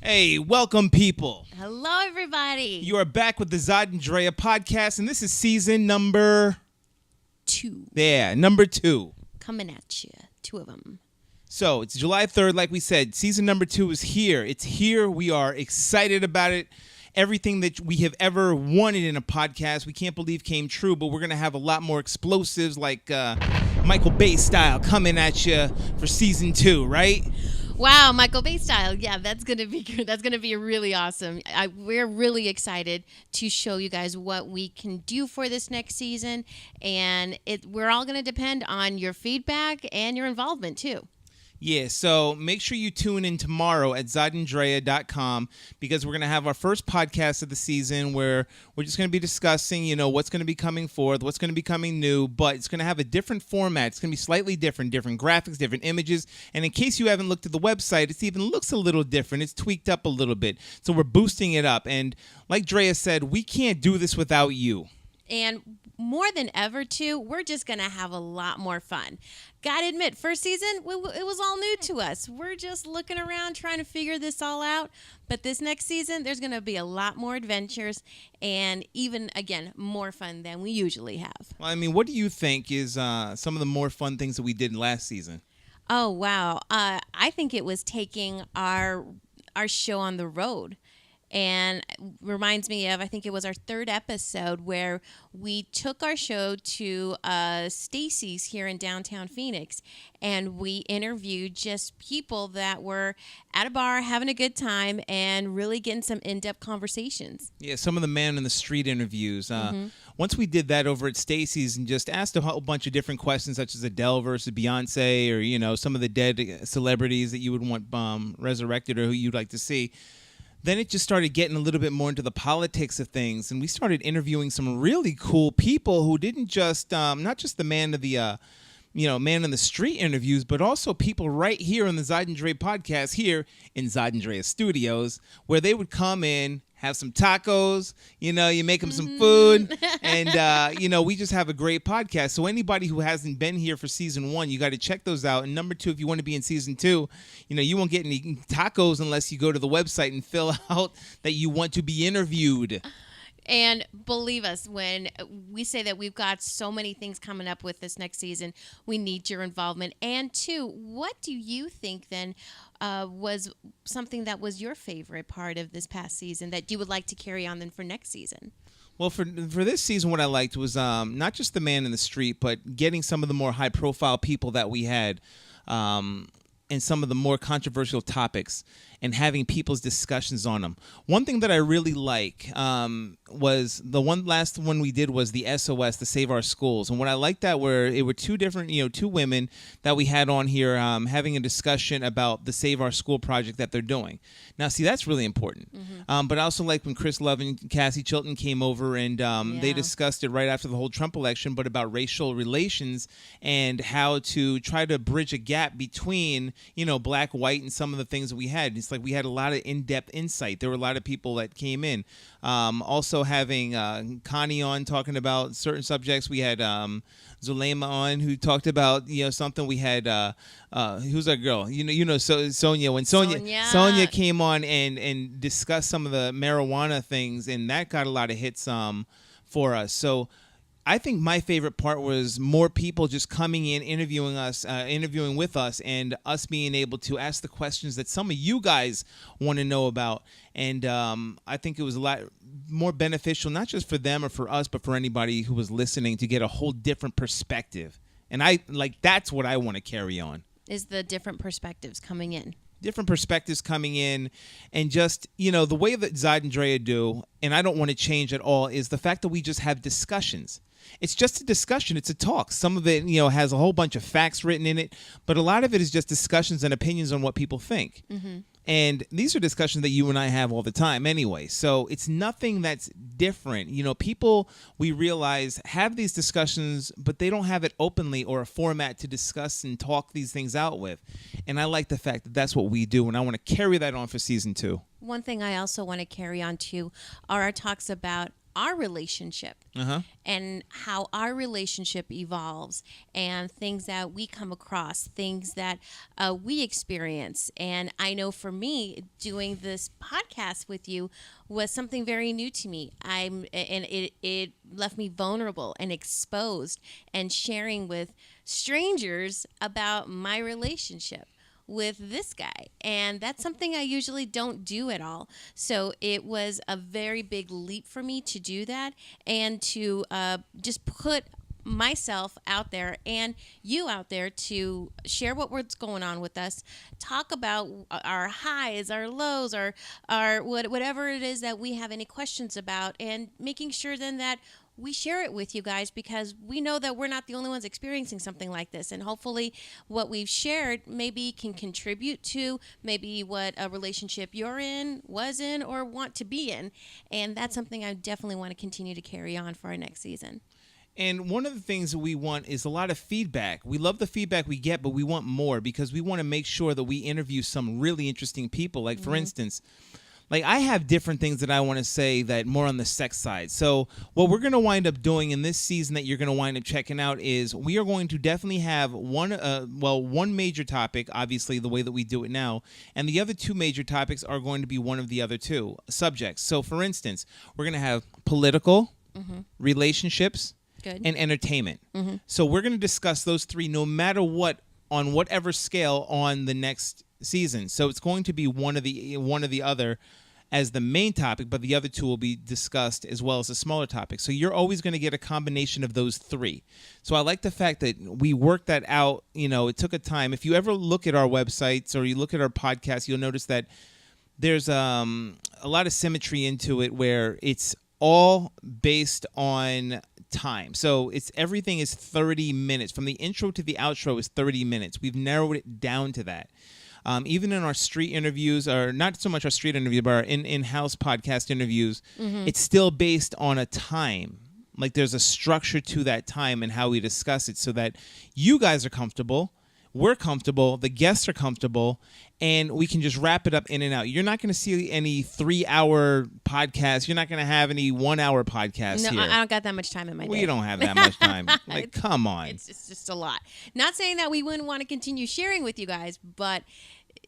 Hey, welcome, people. Hello, everybody. You are back with the Zod and Drea podcast, and this is season number 2 number 2. coming at you. 2 of them. So it's July 3rd, like we said. Season number 2 is here. It's here. We are excited about it. Everything that we have ever wanted in a podcast, we can't believe came true, but we're going to have a lot more explosives like Michael Bay style coming at you for season 2, right? Wow, Michael Bay style. Yeah, that's gonna be good. That's gonna be really awesome. We're really excited to show you guys what we can do for this next season, and we're all gonna depend on your feedback and your involvement too. Yeah, so make sure you tune in tomorrow at zodanddrea.com because we're going to have our first podcast of the season where we're just going to be discussing, what's going to be coming forth, what's going to be coming new, but it's going to have a different format. It's going to be slightly different graphics, different images. And in case you haven't looked at the website, it even looks a little different. It's tweaked up a little bit. So we're boosting it up. And like Drea said, we can't do this without you. And more than ever, too, we're just going to have a lot more fun. Gotta admit, first season, it was all new to us. We're just looking around trying to figure this all out. But this next season, there's going to be a lot more adventures and even, again, more fun than we usually have. Well, I mean, what do you think is some of the more fun things that we did last season? Oh, wow. I think it was taking our show on the road. And reminds me of, I think it was our 3rd episode where we took our show to Stacy's here in downtown Phoenix, and we interviewed just people that were at a bar having a good time and really getting some in-depth conversations. Yeah, some of the man in the street interviews. Once we did that over at Stacy's and just asked a whole bunch of different questions such as Adele versus Beyonce or, some of the dead celebrities that you would want resurrected or who you'd like to see. Then it just started getting a little bit more into the politics of things, and we started interviewing some really cool people who didn't just, not just the man of the, man in the street interviews, but also people right here on the Zod and Drea podcast here in Zod and Drea Studios, where they would come in, have some tacos, you make them some food, and, we just have a great podcast. So anybody who hasn't been here for season 1, you got to check those out. And number 2, if you want to be in season 2, you won't get any tacos unless you go to the website and fill out that you want to be interviewed. And believe us, when we say that we've got so many things coming up with this next season, we need your involvement. And 2, what do you think then was something that was your favorite part of this past season that you would like to carry on then for next season? Well, for this season, what I liked was not just the man in the street, but getting some of the more high-profile people that we had and some of the more controversial topics and having people's discussions on them. One thing that I really like was the last one we did was the SOS, the Save Our Schools. And what I liked that it were 2 different, 2 women that we had on here having a discussion about the Save Our School project that they're doing. Now, see, that's really important. Mm-hmm. But I also like when Chris Love and Cassie Chilton came over and they discussed it right after the whole Trump election, but about racial relations and how to try to bridge a gap between, black, white, and some of the things that we had. It's like we had a lot of in-depth insight. There were a lot of people that came in. Also having Connie on talking about certain subjects. We had Zulema on who talked about something. We had who's that girl? So Sonia. When Sonia came on and discussed some of the marijuana things, and that got a lot of hits for us. So I think my favorite part was more people just coming in, interviewing with us, and us being able to ask the questions that some of you guys want to know about. And I think it was a lot more beneficial, not just for them or for us, but for anybody who was listening to get a whole different perspective. And that's what I want to carry on. Is the different perspectives coming in. Different perspectives coming in, and just, the way that Zod and Drea do, and I don't want to change at all, is the fact that we just have discussions. It's just a discussion. It's a talk. Some of it, has a whole bunch of facts written in it, but a lot of it is just discussions and opinions on what people think. Mm-hmm. And these are discussions that you and I have all the time anyway. So it's nothing that's different. People, we realize, have these discussions, but they don't have it openly or a format to discuss and talk these things out with. And I like the fact that that's what we do, and I want to carry that on for season 2. One thing I also want to carry on to are our talks about our relationship Uh-huh. and how our relationship evolves and things that we come across, things that we experience. And I know for me, doing this podcast with you was something very new to me. It left me vulnerable and exposed and sharing with strangers about my relationship with this guy, and that's something I usually don't do at all. So it was a very big leap for me to do that and to just put myself out there and you out there to share what's going on with us, talk about our highs, our lows, our whatever it is that we have any questions about, and making sure then that we share it with you guys, because we know that we're not the only ones experiencing something like this. And hopefully what we've shared maybe can contribute to maybe what a relationship you're in, was in, or want to be in. And that's something I definitely want to continue to carry on for our next season. And one of the things that we want is a lot of feedback. We love the feedback we get, but we want more, because we want to make sure that we interview some really interesting people. Like, for instance, like, I have different things that I want to say that more on the sex side. So what we're going to wind up doing in this season that you're going to wind up checking out is we are going to definitely have one major topic, obviously the way that we do it now, and the other two major topics are going to be one of the other two subjects. So, for instance, we're going to have political, relationships, Good. and entertainment. So we're going to discuss those three no matter what, on whatever scale, on the next season. So it's going to be one of the other as the main topic, but the other two will be discussed as well as a smaller topic. So you're always going to get a combination of those three. So I like the fact that we worked that out. You know, it took a time. If you ever look at our websites or you look at our podcast, you'll notice that there's a lot of symmetry into it, where it's all based on time. So everything is 30 minutes. From the intro to the outro is 30 minutes. We've narrowed it down to that. Even in our street interviews, or not so much our street interview, but our in-house podcast interviews, it's still based on a time. Like, there's a structure to that time and how we discuss it, so that you guys are comfortable, we're comfortable, the guests are comfortable, and we can just wrap it up in and out. You're not going to see any 3-hour podcasts. You're not going to have any 1-hour podcasts No, here. I don't got that much time in my day. Well, you don't have that much time. Like, come on. It's just a lot. Not saying that we wouldn't want to continue sharing with you guys, but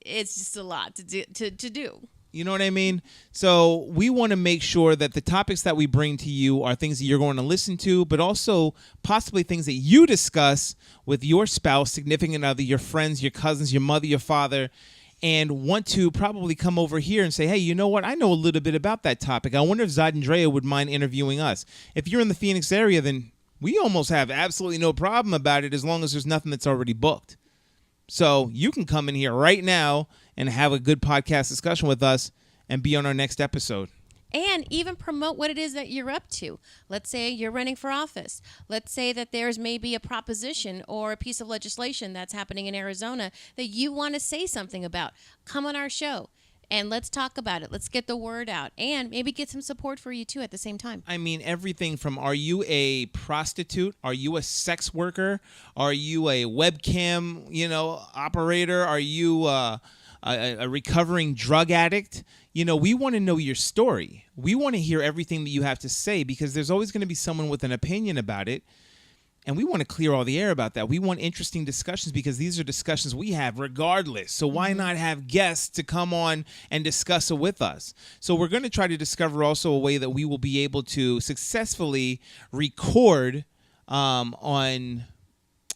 it's just a lot to do. You know what I mean? So we want to make sure that the topics that we bring to you are things that you're going to listen to, but also possibly things that you discuss with your spouse, significant other, your friends, your cousins, your mother, your father, and want to probably come over here and say, hey, you know what? I know a little bit about that topic. I wonder if Zod and Drea would mind interviewing us. If you're in the Phoenix area, then we almost have absolutely no problem about it, as long as there's nothing that's already booked. So you can come in here right now and have a good podcast discussion with us and be on our next episode. And even promote what it is that you're up to. Let's say you're running for office. Let's say that there's maybe a proposition or a piece of legislation that's happening in Arizona that you want to say something about. Come on our show and let's talk about it. Let's get the word out and maybe get some support for you too at the same time. I mean, everything from, are you a prostitute? Are you a sex worker? Are you a webcam, operator? Are you a recovering drug addict? We want to know your story. We want to hear everything that you have to say, because there's always going to be someone with an opinion about it. And we want to clear all the air about that. We want interesting discussions, because these are discussions we have regardless. So why not have guests to come on and discuss it with us? So we're going to try to discover also a way that we will be able to successfully record on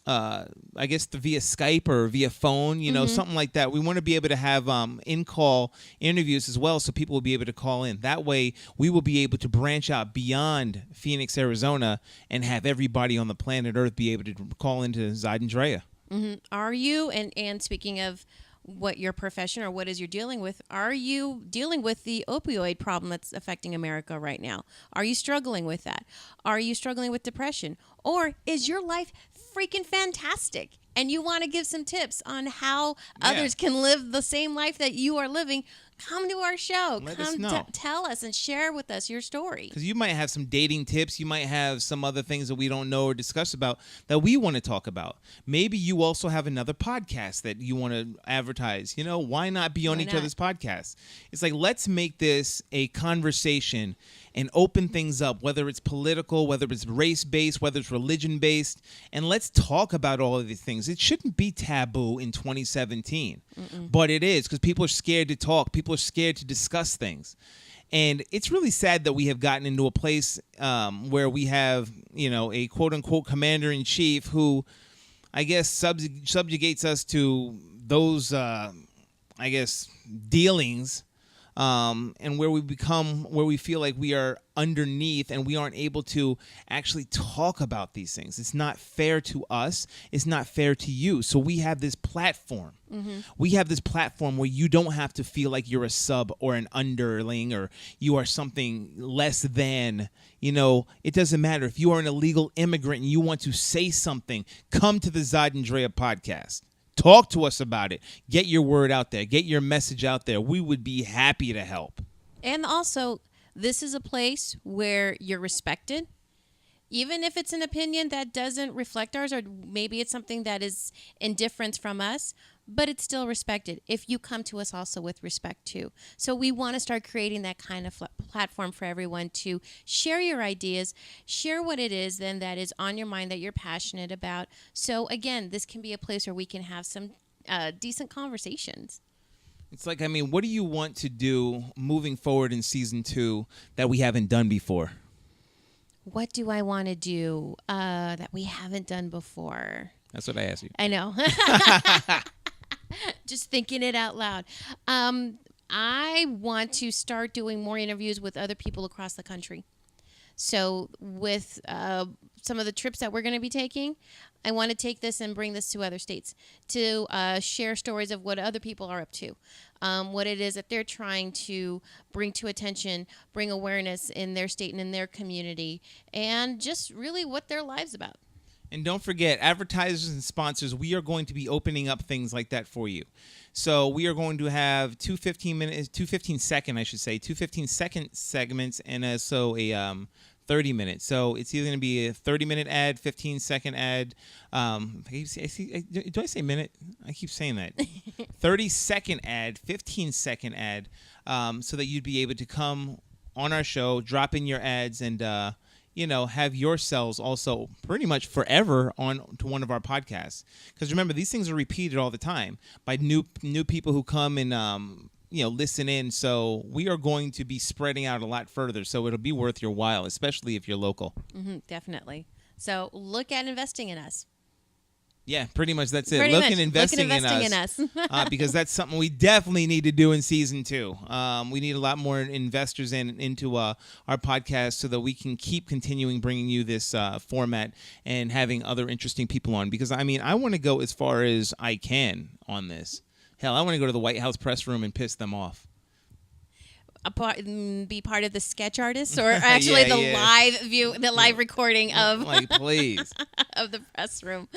I guess via Skype or via phone, something like that. We want to be able to have in-call interviews as well, so people will be able to call in. That way, we will be able to branch out beyond Phoenix, Arizona, and have everybody on the planet Earth be able to call into Zod and Drea. Are you, and speaking of what your profession or what is you're dealing with, are you dealing with the opioid problem that's affecting America right now? Are you struggling with that? Are you struggling with depression? Or is your life freaking fantastic and you want to give some tips on how others can live the same life that you are living? come to our show. Let us Come know. tell us and share with us your story. Because you might have some dating tips. You might have some other things that we don't know or discuss about that we want to talk about. Maybe you also have another podcast that you want to advertise. You know, why not be on Why each not? other's podcasts? It's like, let's make this a conversation and open things up, whether it's political, whether it's race-based, whether it's religion-based, and let's talk about all of these things. It shouldn't be taboo in 2017, but it is, because people are scared to talk. People are scared to discuss things. And it's really sad that we have gotten into a place where we have, a quote-unquote commander-in-chief who, I guess, subjugates us to those, dealings, and where we feel like we are underneath and we aren't able to actually talk about these things. It's not fair to us. It's not fair to you. So we have this platform. We have this platform where you don't have to feel like you're a sub or an underling or you are something less than. It doesn't matter. If you are an illegal immigrant and you want to say something, come to the Zod and Drea podcast. Talk to us about it. Get your word out there. Get your message out there. We would be happy to help. And also, this is a place where you're respected. Even if it's an opinion that doesn't reflect ours, or maybe it's something that is indifference from us, but it's still respected if you come to us also with respect too. So we want to start creating that kind of platform for everyone to share your ideas, share what it is then that is on your mind that you're passionate about. So again, this can be a place where we can have some decent conversations. It's like, what do you want to do moving forward in season 2 that we haven't done before? What do I want to do that we haven't done before? That's what I asked you. I know. Just thinking it out loud. I want to start doing more interviews with other people across the country. So with some of the trips that we're going to be taking, I want to take this and bring this to other states to share stories of what other people are up to, what it is that they're trying to bring to attention, bring awareness in their state and in their community, and just really what their life's about. And don't forget, advertisers and sponsors, we are going to be opening up things like that for you. So we are going to have two 15-second segments, and also a 30 minutes. So it's either going to be a 30-minute ad, 15-second ad. Do I say minute? I keep saying that. 30-second ad, 15-second ad, so that you'd be able to come on our show, drop in your ads, and have yourselves also pretty much forever on to one of our podcasts. Because remember, these things are repeated all the time by new people who come and listen in. So we are going to be spreading out a lot further. So it'll be worth your while, especially if you're local. Definitely. So look at investing in us. Yeah, pretty much that's it. Pretty Look much. at investing in us. Because that's something we definitely need to do in season 2. We need a lot more investors into our podcast so that we can keep continuing bringing you this format and having other interesting people on. Because, I want to go as far as I can on this. Hell, I want to go to the White House press room and piss them off. Be part of the sketch artists, or actually live recording of please of the press room.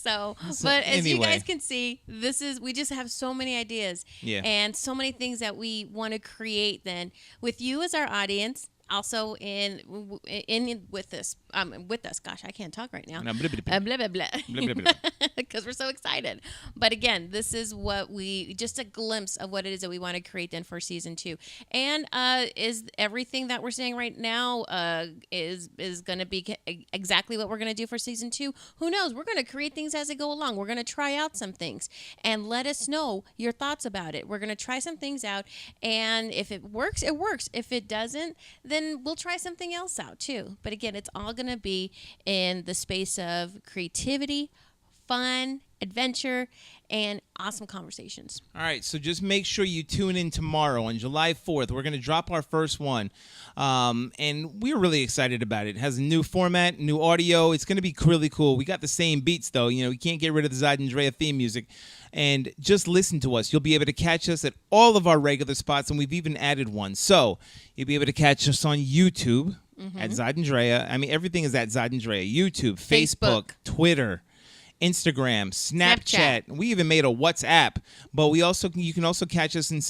But as you guys can see, we just have so many ideas and so many things that we want to create then with you as our audience. Also in with us. Gosh, I can't talk right now. No, blah, blah, blah. Blah, blah, blah. Because we're so excited. But again, this is just a glimpse of what it is that we want to create then for season 2. And is everything that we're saying right now is going to be exactly what we're going to do for season 2? Who knows? We're going to create things as they go along. We're going to try out some things and let us know your thoughts about it. We're going to try some things out, and if it works, it works. If it doesn't, then we'll try something else out too. But again, it's all going to be in the space of creativity, fun, adventure, and awesome conversations. All right, so just make sure you tune in tomorrow on July 4th. We're going to drop our first one, and we're really excited about it. It has a new format, new audio. It's going to be really cool. We got the same beats, though. We can't get rid of the Zod and Drea theme music. And just listen to us. You'll be able to catch us at all of our regular spots, and we've even added one. So you'll be able to catch us on YouTube at Zod and Drea. Everything is at Zod and Drea. YouTube, Facebook, Twitter, Instagram, Snapchat. We even made a WhatsApp, but you can also catch us and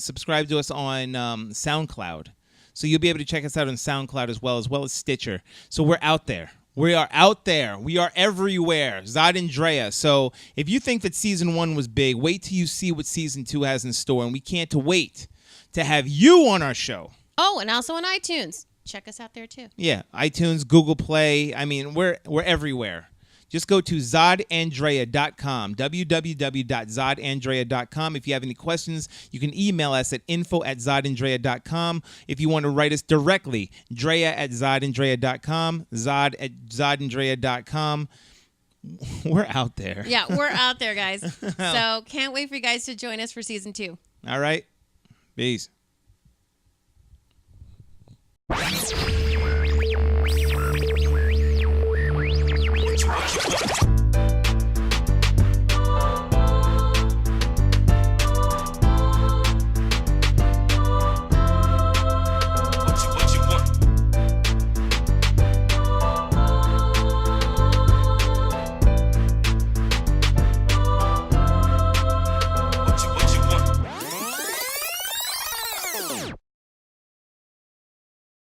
subscribe to us on SoundCloud. So you'll be able to check us out on SoundCloud as well as Stitcher. So we're out there. We are out there. We are everywhere. Zod and Drea. So if you think that season 1 was big, wait till you see what season 2 has in store. And we can't wait to have you on our show. Oh, and also on iTunes. Check us out there too. Yeah, iTunes, Google Play. I mean, we're everywhere. Just go to zodandrea.com, www.zodandrea.com. If you have any questions, you can email us at info@zodandrea.com. If you want to write us directly, drea@zodandrea.com, zod@zodandrea.com. We're out there. Yeah, we're out there, guys. So can't wait for you guys to join us for season 2. All right. Peace.